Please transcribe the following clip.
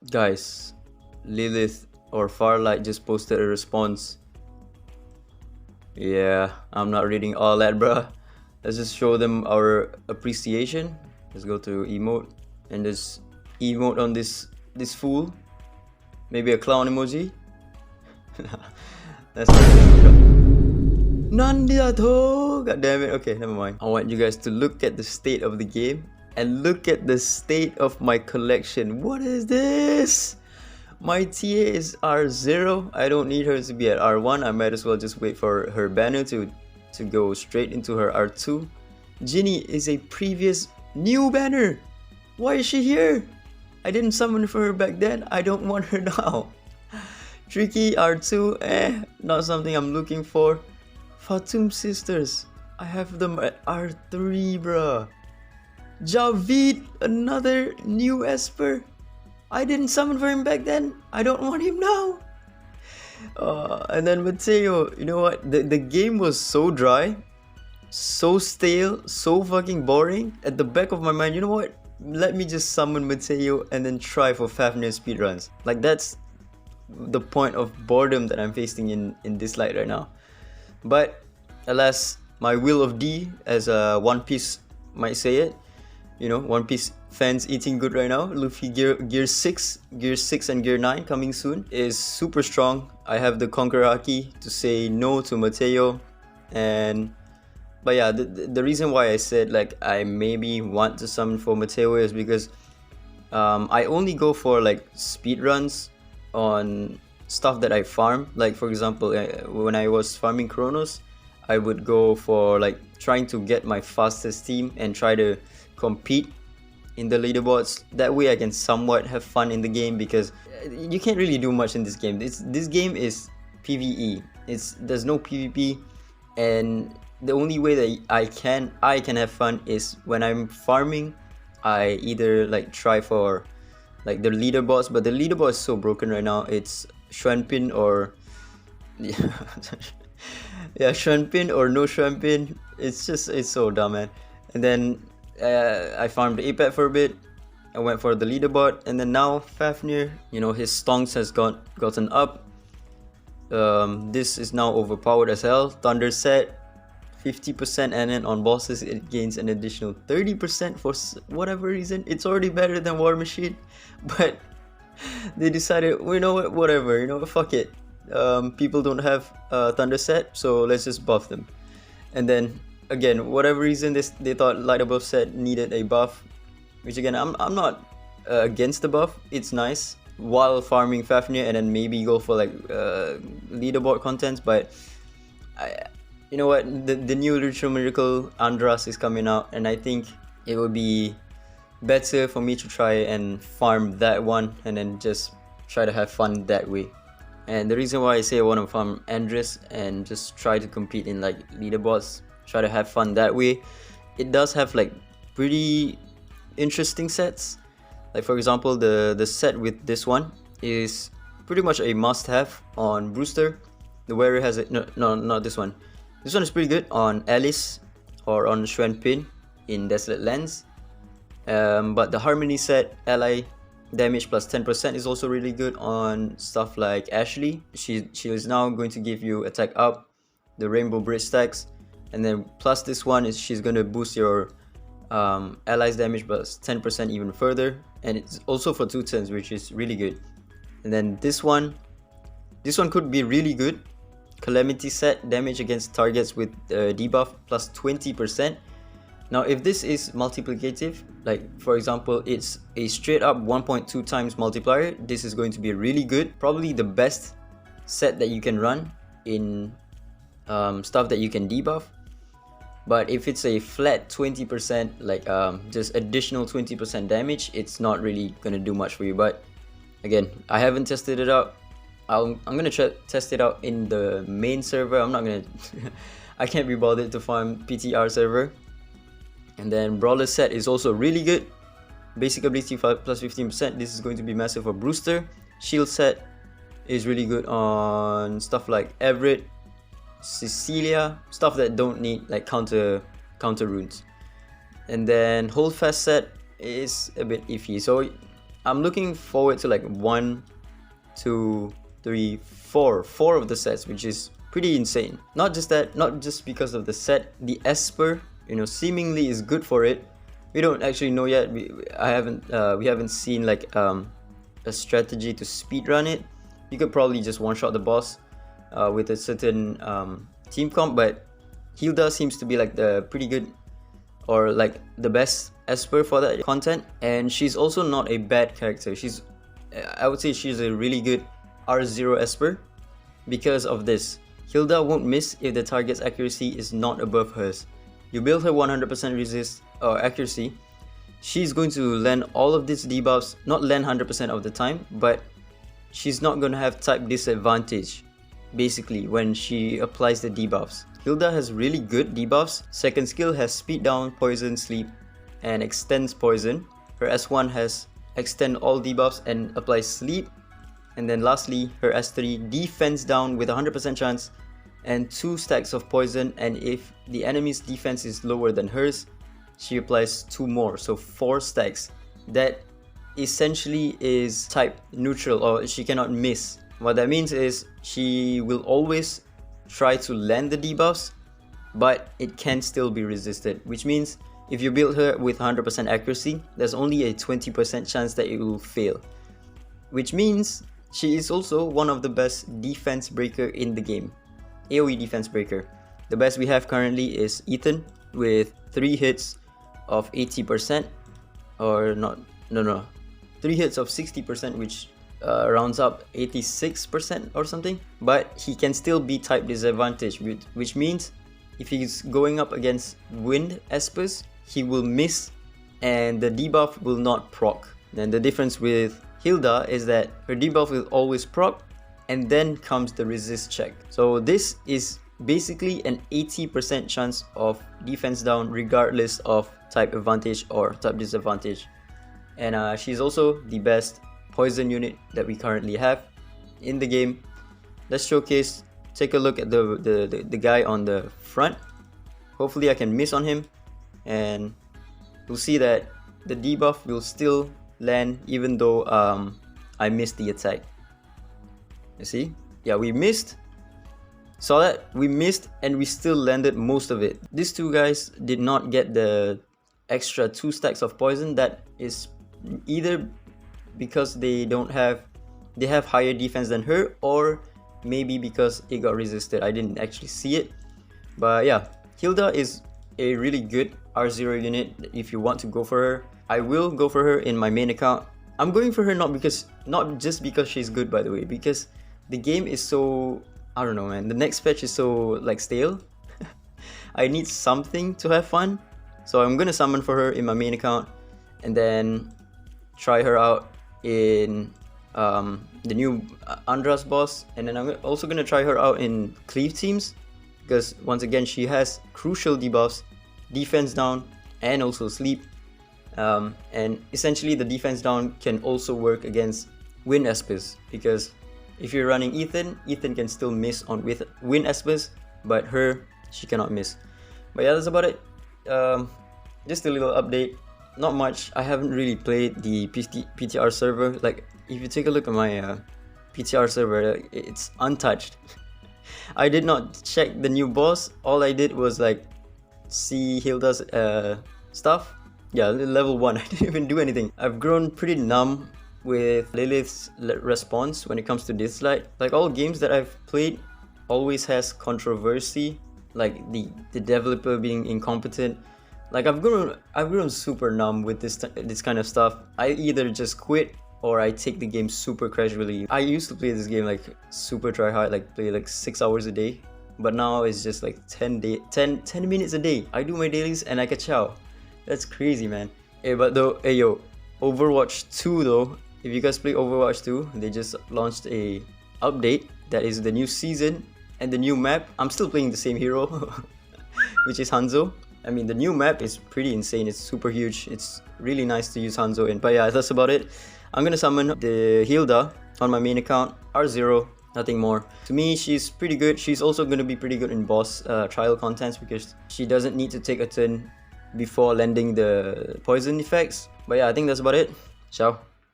Guys, Lilith or Farlight just posted a response. Yeah, I'm not reading all that, bruh. Let's just show them our appreciation. Let's go to emote and just emote on this fool. Maybe a clown emoji. That's Nandiato! God damn it. Okay, never mind. I want you guys to look at the state of the game and look at the state of my collection. What is this? My TA is R0. I don't need her to be at R1. I might as well just wait for her banner to go straight into her R2. Ginny is a previous new banner. Why is she here? I didn't summon for her back then. I don't want her now. Tricky R2, not something I'm looking for. Fatum sisters, I have them at R3, bruh. Javid, another new Esper. I didn't summon for him back then. I don't want him now. And then Mateo, you know what? The game was so dry, so stale, so fucking boring. At the back of my mind, you know what? Let me just summon Mateo and then try for Fafnir speedruns. Like, that's the point of boredom that I'm facing in Dislyte right now. But alas, my will of D, as One Piece might say it, you know, One Piece fans eating good right now. Luffy gear 6 and gear 9 coming soon is super strong. I have the Conqueror Haki to say no to Mateo. But yeah, the reason why I said like I maybe want to summon for Mateo is because I only go for like speed runs on stuff that I farm. Like for example, when I was farming Chronos, I would go for like trying to get my fastest team and try to compete in the leaderboards. That way I can somewhat have fun in the game, because you can't really do much in this game. This game is PvE. There's no PvP, and the only way that I can have fun is when I'm farming. I either like try for like the leaderboards, but the leaderboard is so broken right now. It's Xuanpin or yeah, Xuanpin or no Xuanpin. It's so dumb, man. And then I farmed the APET for a bit. I went for the leaderboard, and then now Fafnir, you know, his stonks has gotten up. This is now overpowered as hell. Thunder set, 50% NN on bosses. It gains an additional 30% for whatever reason. It's already better than War Machine, but they decided, you know what, whatever, you know, fuck it. People don't have Thunder set, so let's just buff them. And then again, whatever reason, they thought Light Above set needed a buff, which again, I'm not against the buff. It's nice while farming Fafnir, and then maybe go for like leaderboard contents. But you know what, the new Ritual Miracle Andras is coming out, and I think it would be better for me to try and farm that one and then just try to have fun that way. And the reason why I say I want to farm Andres and just try to compete in like leaderboards, try to have fun that way, it does have like pretty interesting sets. Like for example, the set with this one is pretty much a must-have on Brewster. The wearer has it. No, not this one. This one is pretty good on Alice or on Xuanpin in Desolate Lands. But the Harmony set, ally damage plus 10% is also really good on stuff like Ashley. She is now going to give you attack up, the Rainbow Bridge stacks, and then plus this one is she's going to boost your allies damage plus 10% even further, and it's also for 2 turns, which is really good. And then this one could be really good. Calamity set, damage against targets with debuff plus 20%. Now if this is multiplicative, like for example it's a straight up 1.2 times multiplier, this is going to be really good. Probably the best set that you can run in stuff that you can debuff. But if it's a flat 20%, like just additional 20% damage, it's not really gonna do much for you. But again, I haven't tested it out. I'm gonna test it out in the main server. I'm not gonna I can't be bothered to farm PTR server. And then Brawler set is also really good. Basic ability plus 15%. This is going to be massive for Brewster. Shield set is really good on stuff like Everett, Cecilia, stuff that don't need like counter runes. And then Hold Fast set is a bit iffy. So I'm looking forward to like 1, 2, 3, 4 of the sets, which is pretty insane. Not just that, not just because of the set, the Esper, you know, seemingly is good for it. We don't actually know yet. We haven't seen like a strategy to speedrun it. You could probably just one-shot the boss with a certain team comp, but Hilda seems to be like the pretty good, or like the best Esper for that content. And she's also not a bad character. I would say she's a really good R0 Esper because of this. Hilda won't miss if the target's accuracy is not above hers. You build her 100% resist or accuracy, she's going to land all of these debuffs, not land 100% of the time, but she's not going to have type disadvantage basically when she applies the debuffs. Hilda has really good debuffs. Second skill has speed down, poison, sleep, and extends poison. Her S1 has extend all debuffs and applies sleep. And then lastly, her S3 defense down with 100% chance and 2 stacks of poison, and if the enemy's defense is lower than hers, she applies 2 more, so 4 stacks. That essentially is type neutral, or she cannot miss. What that means is she will always try to land the debuffs, but it can still be resisted, which means if you build her with 100% accuracy, there's only a 20% chance that it will fail, which means she is also one of the best defense breaker in the game. AoE defense breaker. The best we have currently is Ethan with 3 hits of 80%, or no, 3 hits of 60%, which rounds up 86% or something. But he can still be type disadvantage, which means if he's going up against wind espers, he will miss and the debuff will not proc. Then the difference with Hilda is that her debuff will always proc, and then comes the resist check. So this is basically an 80% chance of defense down regardless of type advantage or type disadvantage. And she's also the best poison unit that we currently have in the game. Let's showcase, take a look at the guy on the front. Hopefully I can miss on him, and we'll see that the debuff will still land even though I missed the attack. You see? Yeah, we missed. Saw that? We missed and we still landed most of it. These two guys did not get the extra 2 stacks of poison. That is either because they have higher defense than her, or maybe because it got resisted. I didn't actually see it. But yeah, Hilda is a really good R0 unit if you want to go for her. I will go for her in my main account. I'm going for her not just because she's good, by the way, because the game is so, I don't know, man, the next patch is so like stale. I need something to have fun, so I'm gonna summon for her in my main account and then try her out in the new Andras boss, and then I'm also gonna try her out in cleave teams because once again she has crucial debuffs, defense down and also sleep. And essentially the defense down can also work against wind espers, because if you're running Ethan can still miss on with wind espers, but her, she cannot miss. But yeah, that's about it. Just a little update, not much. I haven't really played the PTR server. Like if you take a look at my PTR server, it's untouched. I did not check the new boss. All I did was like see Hilda's stuff. Yeah, level 1, I didn't even do anything. I've grown pretty numb with Lilith's response when it comes to Dislyte. Like all games that I've played always has controversy, like the developer being incompetent. Like I've grown super numb with this kind of stuff. I either just quit or I take the game super casually. I used to play this game like super try hard, like play like 6 hours a day, but now it's just like 10 minutes a day. I do my dailies and I catch out. That's crazy, man. Hey, but though, hey yo, Overwatch 2 though, if you guys play Overwatch 2, they just launched a update that is the new season and the new map. I'm still playing the same hero, which is Hanzo. I mean, the new map is pretty insane. It's super huge. It's really nice to use Hanzo in. But yeah, that's about it. I'm gonna summon the Hilda on my main account, R0, nothing more. To me, she's pretty good. She's also gonna be pretty good in boss trial contents because she doesn't need to take a turn before landing the poison effects. But yeah, I think that's about it. Ciao.